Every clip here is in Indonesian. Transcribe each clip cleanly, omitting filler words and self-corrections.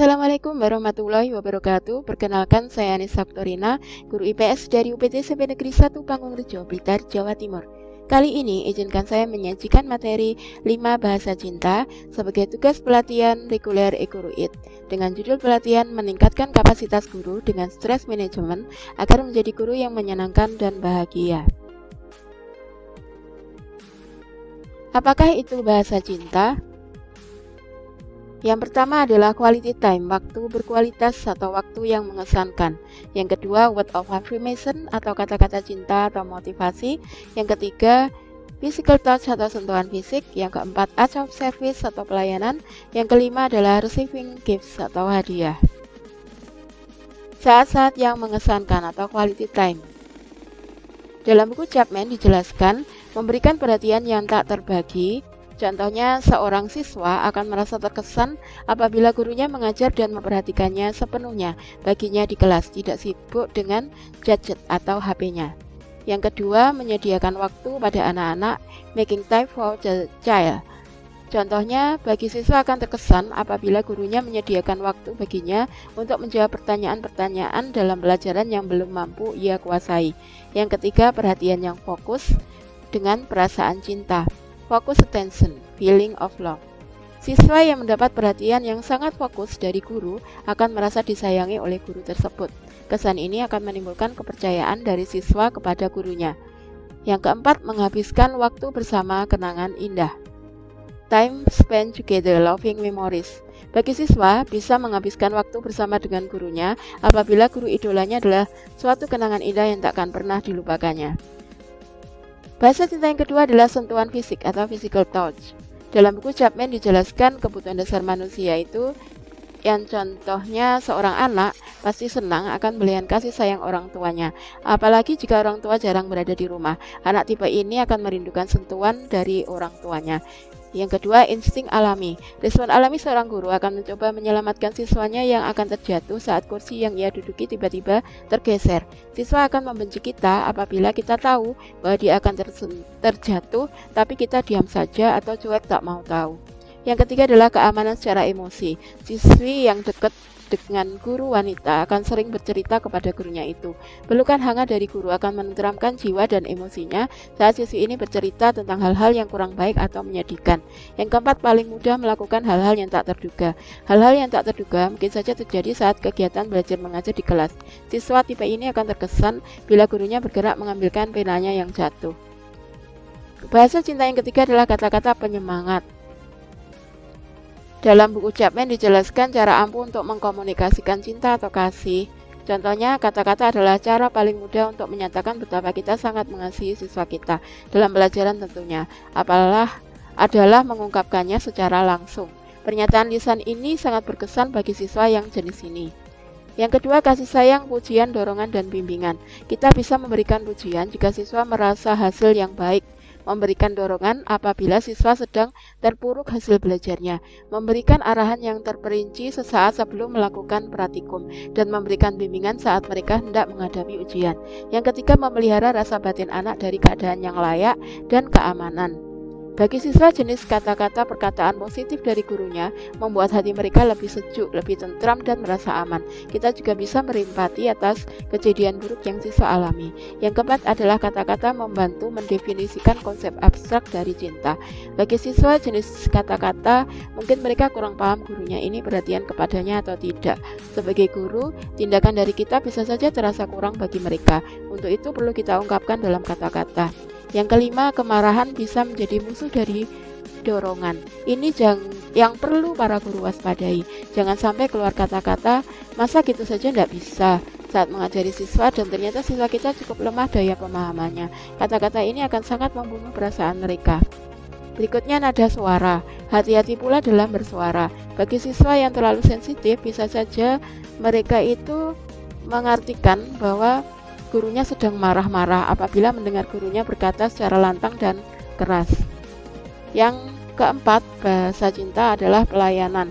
Assalamualaikum warahmatullahi wabarakatuh. Perkenalkan, saya Anissa Oktorina, guru IPS dari UPT SMP Negeri 1 Panggung-Rejo, Blitar, Jawa Timur. Kali ini izinkan saya menyajikan materi 5 bahasa cinta sebagai tugas pelatihan reguler EGURU-IT dengan judul pelatihan meningkatkan kapasitas guru dengan stress management agar menjadi guru yang menyenangkan dan bahagia. Apakah itu bahasa cinta? Yang pertama adalah quality time, waktu berkualitas atau waktu yang mengesankan. Yang kedua, word of affirmation atau kata-kata cinta atau motivasi. Yang ketiga, physical touch atau sentuhan fisik. Yang keempat, acts of service atau pelayanan. Yang kelima adalah receiving gifts atau hadiah. Saat-saat yang mengesankan atau quality time. Dalam buku Chapman dijelaskan, memberikan perhatian yang tak terbagi. Contohnya, seorang siswa akan merasa terkesan apabila gurunya mengajar dan memperhatikannya sepenuhnya baginya di kelas, tidak sibuk dengan gadget atau HP-nya. Yang kedua, menyediakan waktu pada anak-anak, making time for the child. Contohnya, bagi siswa akan terkesan apabila gurunya menyediakan waktu baginya untuk menjawab pertanyaan-pertanyaan dalam pelajaran yang belum mampu ia kuasai. Yang ketiga, perhatian yang fokus dengan perasaan cinta. Focus attention, feeling of love. Siswa yang mendapat perhatian yang sangat fokus dari guru akan merasa disayangi oleh guru tersebut. Kesan ini akan menimbulkan kepercayaan dari siswa kepada gurunya. Yang keempat, menghabiskan waktu bersama kenangan indah. Time spent together, loving memories. Bagi siswa, bisa menghabiskan waktu bersama dengan gurunya apabila guru idolanya adalah suatu kenangan indah yang tak akan pernah dilupakannya. Bahasa cinta yang kedua adalah sentuhan fisik atau physical touch. Dalam buku Chapman dijelaskan kebutuhan dasar manusia itu yang contohnya seorang anak pasti senang akan melihat kasih sayang orang tuanya. Apalagi jika orang tua jarang berada di rumah. Anak tipe ini akan merindukan sentuhan dari orang tuanya. Yang kedua, insting alami. Respon alami seorang guru akan mencoba menyelamatkan siswanya yang akan terjatuh saat kursi yang ia duduki tiba-tiba tergeser. Siswa akan membenci kita apabila kita tahu bahwa dia akan terjatuh, tapi kita diam saja atau cuek tak mau tahu. Yang ketiga adalah keamanan secara emosi. Siswi yang dekat dengan guru wanita akan sering bercerita kepada gurunya itu. Pelukan hangat dari guru akan menenteramkan jiwa dan emosinya saat siswi ini bercerita tentang hal-hal yang kurang baik atau menyedihkan. Yang keempat, paling mudah melakukan hal-hal yang tak terduga. Hal-hal yang tak terduga mungkin saja terjadi saat kegiatan belajar mengajar di kelas. Siswa tipe ini akan terkesan bila gurunya bergerak mengambilkan penanya yang jatuh. Bahasa cinta yang ketiga adalah kata-kata penyemangat. Dalam buku Chapman dijelaskan cara ampuh untuk mengkomunikasikan cinta atau kasih. Contohnya, kata-kata adalah cara paling mudah untuk menyatakan betapa kita sangat mengasihi siswa kita dalam pelajaran tentunya. Adalah mengungkapkannya secara langsung. Pernyataan lisan ini sangat berkesan bagi siswa yang jenis ini. Yang kedua, kasih sayang, pujian, dorongan, dan bimbingan. Kita bisa memberikan pujian jika siswa merasa hasil yang baik. Memberikan dorongan apabila siswa sedang terpuruk hasil belajarnya, memberikan arahan yang terperinci sesaat sebelum melakukan praktikum, dan memberikan bimbingan saat mereka hendak menghadapi ujian. Yang ketiga, memelihara rasa batin anak dari keadaan yang layak dan keamanan. Bagi siswa, jenis kata-kata perkataan positif dari gurunya membuat hati mereka lebih sejuk, lebih tentram, dan merasa aman. Kita juga bisa berempati atas kejadian buruk yang siswa alami. Yang keempat adalah kata-kata membantu mendefinisikan konsep abstrak dari cinta. Bagi siswa, jenis kata-kata mungkin mereka kurang paham gurunya ini perhatian kepadanya atau tidak. Sebagai guru, tindakan dari kita bisa saja terasa kurang bagi mereka. Untuk itu perlu kita ungkapkan dalam kata-kata. Yang kelima, kemarahan bisa menjadi musuh dari dorongan. Ini yang perlu para guru waspadai. Jangan sampai keluar kata-kata, masa gitu saja tidak bisa saat mengajari siswa dan ternyata siswa kita cukup lemah daya pemahamannya. Kata-kata ini akan sangat membunuh perasaan mereka. Berikutnya, nada suara. Hati-hati pula dalam bersuara. Bagi siswa yang terlalu sensitif, bisa saja mereka itu mengartikan bahwa gurunya sedang marah-marah apabila mendengar gurunya berkata secara lantang dan keras. Yang keempat, bahasa cinta adalah pelayanan.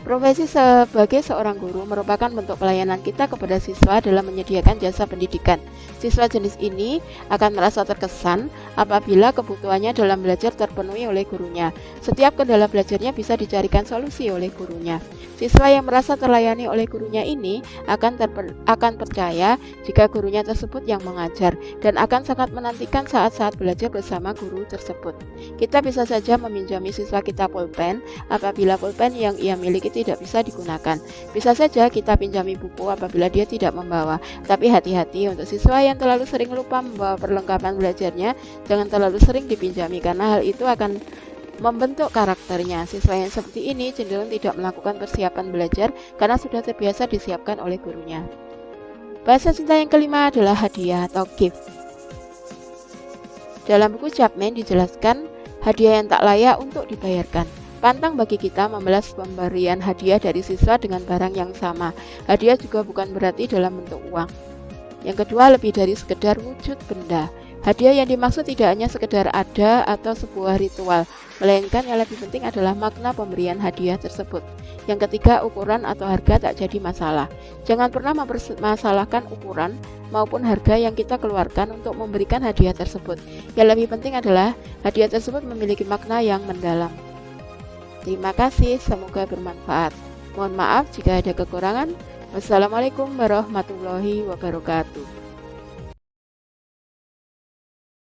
Profesi sebagai seorang guru merupakan bentuk pelayanan kita kepada siswa dalam menyediakan jasa pendidikan. Siswa jenis ini akan merasa terkesan apabila kebutuhannya dalam belajar terpenuhi oleh gurunya. Setiap kendala belajarnya bisa dicarikan solusi oleh gurunya. Siswa yang merasa terlayani oleh gurunya ini akan percaya jika gurunya tersebut yang mengajar dan akan sangat menantikan saat-saat belajar bersama guru tersebut. Kita bisa saja meminjami siswa kita pulpen apabila pulpen yang ia miliki tidak bisa digunakan. Bisa saja kita pinjami buku apabila dia tidak membawa. Tapi hati-hati untuk siswa yang terlalu sering lupa membawa perlengkapan belajarnya, jangan terlalu sering dipinjami karena hal itu akan membentuk karakternya. Siswa yang seperti ini cenderung tidak melakukan persiapan belajar karena sudah terbiasa disiapkan oleh gurunya. Bahasa cinta yang kelima adalah hadiah atau gift. Dalam buku Chapman dijelaskan hadiah yang tak layak untuk dibayarkan. Pantang bagi kita membalas pemberian hadiah dari siswa dengan barang yang sama. Hadiah juga bukan berarti dalam bentuk uang. Yang kedua, lebih dari sekedar wujud benda. Hadiah yang dimaksud tidak hanya sekedar ada atau sebuah ritual, melainkan yang lebih penting adalah makna pemberian hadiah tersebut. Yang ketiga, ukuran atau harga tak jadi masalah. Jangan pernah mempermasalahkan ukuran maupun harga yang kita keluarkan untuk memberikan hadiah tersebut. Yang lebih penting adalah hadiah tersebut memiliki makna yang mendalam. Terima kasih, semoga bermanfaat. Mohon maaf jika ada kekurangan. Wassalamualaikum warahmatullahi wabarakatuh.